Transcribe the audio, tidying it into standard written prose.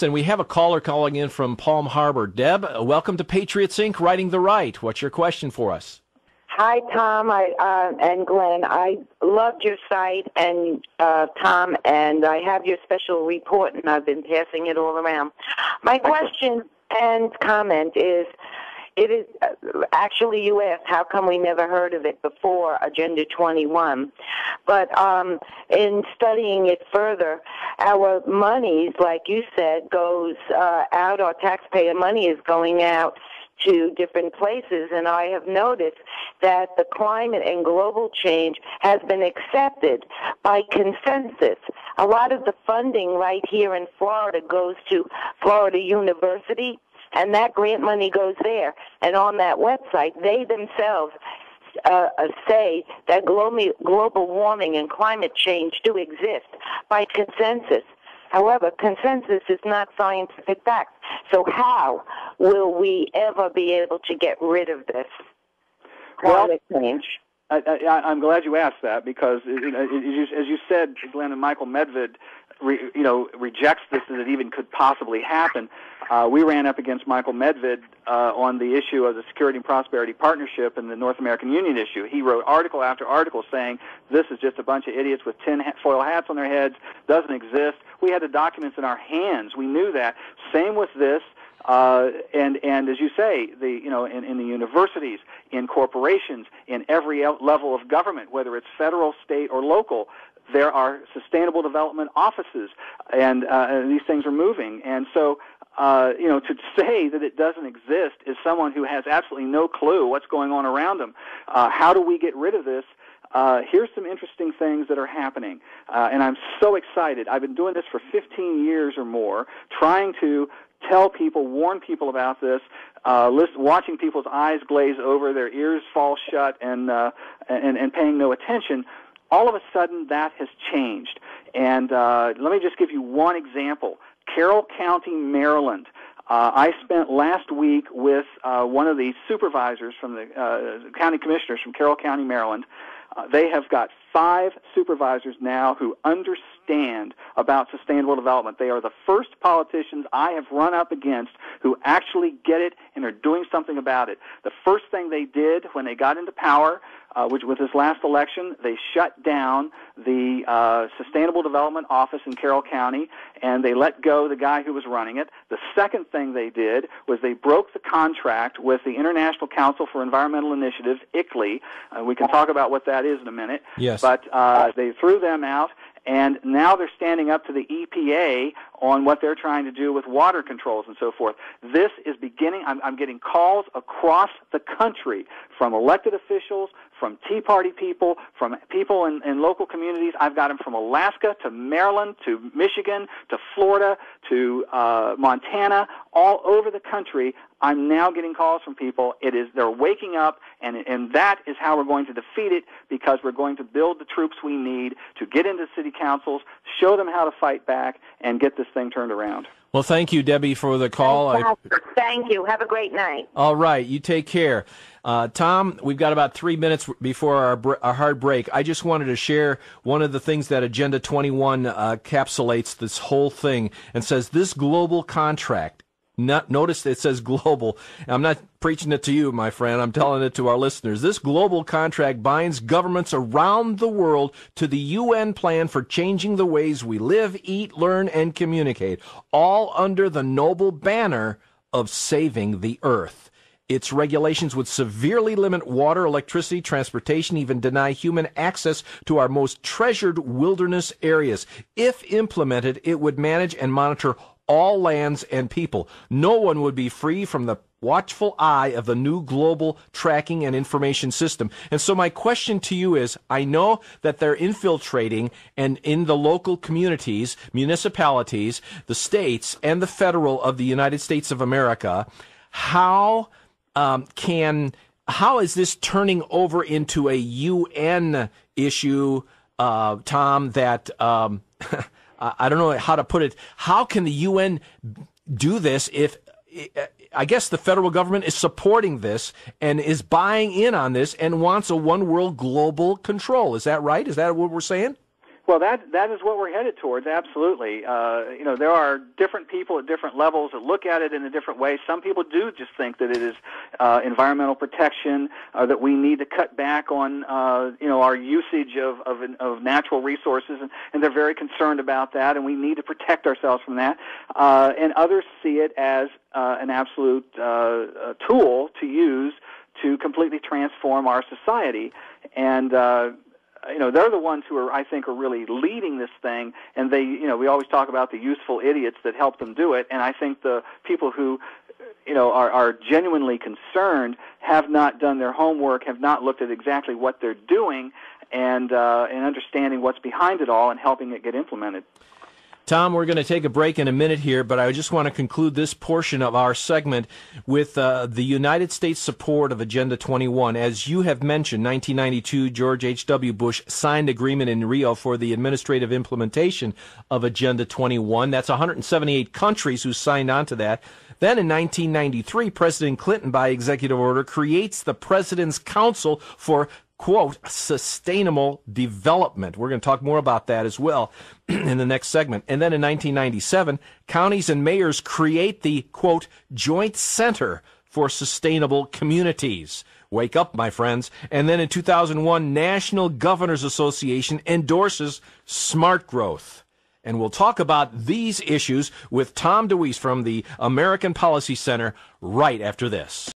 And we have a caller calling in from Palm Harbor. Deb, welcome to Patriots Inc., Writing the Right. What's your question for us? Hi, Tom and Glenn. I loved your site, and Tom, and I have your special report, and I've been passing it all around. My question and comment is, it is actually, you asked, how come we never heard of it before, Agenda 21? But in studying it further, our monies, like you said, goes out, our taxpayer money is going out to different places, and I have noticed that the climate and global change has been accepted by consensus. A lot of the funding right here in Florida goes to Florida University, and that grant money goes there. And on that website, they themselves say that global warming and climate change do exist by consensus. However, consensus is not scientific fact. So how will we ever be able to get rid of this climate change? I'm glad you asked that, because, as you said, Glenn, and Michael Medved, rejects this as it even could possibly happen. We ran up against Michael Medved on the issue of the Security and Prosperity Partnership and the North American Union issue. He wrote article after article saying this is just a bunch of idiots with foil hats on their heads, doesn't exist. We had the documents in our hands. We knew that. Same with this. And as you say, in the universities, in corporations, in every level of government, whether it's federal, state, or local, there are sustainable development offices, and these things are moving. And so, to say that it doesn't exist is someone who has absolutely no clue what's going on around them. How do we get rid of this? Here's some interesting things that are happening, and I'm so excited. I've been doing this for 15 years or more, trying to tell people, warn people about this, watching people's eyes glaze over, their ears fall shut, and paying no attention. All of a sudden, that has changed. And let me just give you one example. Carroll County, Maryland. I spent last week with one of the supervisors from the county commissioners from Carroll County, Maryland. They have got 5 supervisors now who understand about sustainable development. They are the first politicians I have run up against who actually get it and are doing something about it. The first thing they did when they got into power, which with this last election, they shut down the Sustainable Development Office in Carroll County, and they let go the guy who was running it. The second thing they did was they broke the contract with the International Council for Environmental Initiatives, ICLEI. We can talk about what that is in a minute. Yes. But they threw them out, and now they're standing up to the EPA on what they're trying to do with water controls and so forth. This is beginning. I'm getting calls across the country from elected officials, from Tea Party people, from people in local communities. I've got them from Alaska to Maryland to Michigan to Florida to Montana, all over the country. I'm now getting calls from people. They're waking up, and that is how we're going to defeat it, because we're going to build the troops we need to get into city councils, show them how to fight back, and get this thing turned around. Well, thank you, Debbie, for the call. Thank you. Have a great night. All right. You take care. Tom, we've got about 3 minutes before our hard break. I just wanted to share one of the things that Agenda 21 encapsulates this whole thing and says this global contract. Notice it says global. I'm not preaching it to you, my friend. I'm telling it to our listeners. This global contract binds governments around the world to the UN plan for changing the ways we live, eat, learn, and communicate, all under the noble banner of saving the earth. Its regulations would severely limit water, electricity, transportation, even deny human access to our most treasured wilderness areas. If implemented, it would manage and monitor all lands and people. No one would be free from the watchful eye of the new global tracking and information system. And so my question to you is, I know that they're infiltrating and in the local communities, municipalities, the states, and the federal of the United States of America. How is this turning over into a UN issue, Tom, that I don't know how to put it. How can the UN do this if, I guess the federal government is supporting this and is buying in on this and wants a one world global control? Is that right? Is that what we're saying? Well, that is what we're headed towards. Absolutely. There are different people at different levels that look at it in a different way. Some people do just think that it is environmental protection, that we need to cut back on our usage of natural resources, and they're very concerned about that, and we need to protect ourselves from that. And others see it as an absolute tool to use to completely transform our society. And they're the ones who I think are really leading this thing, and we always talk about the useful idiots that help them do it, and I think the people who, are genuinely concerned have not done their homework, have not looked at exactly what they're doing, and understanding what's behind it all and helping it get implemented. Tom, we're going to take a break in a minute here, but I just want to conclude this portion of our segment with the United States support of Agenda 21. As you have mentioned, 1992, George H.W. Bush signed agreement in Rio for the administrative implementation of Agenda 21. That's 178 countries who signed on to that. Then in 1993, President Clinton, by executive order, creates the President's Council for, quote, sustainable development. We're going to talk more about that as well in the next segment. And then in 1997, counties and mayors create the, quote, Joint Center for Sustainable Communities. Wake up, my friends. And then in 2001, National Governors Association endorses smart growth. And we'll talk about these issues with Tom Deweese from the American Policy Center right after this.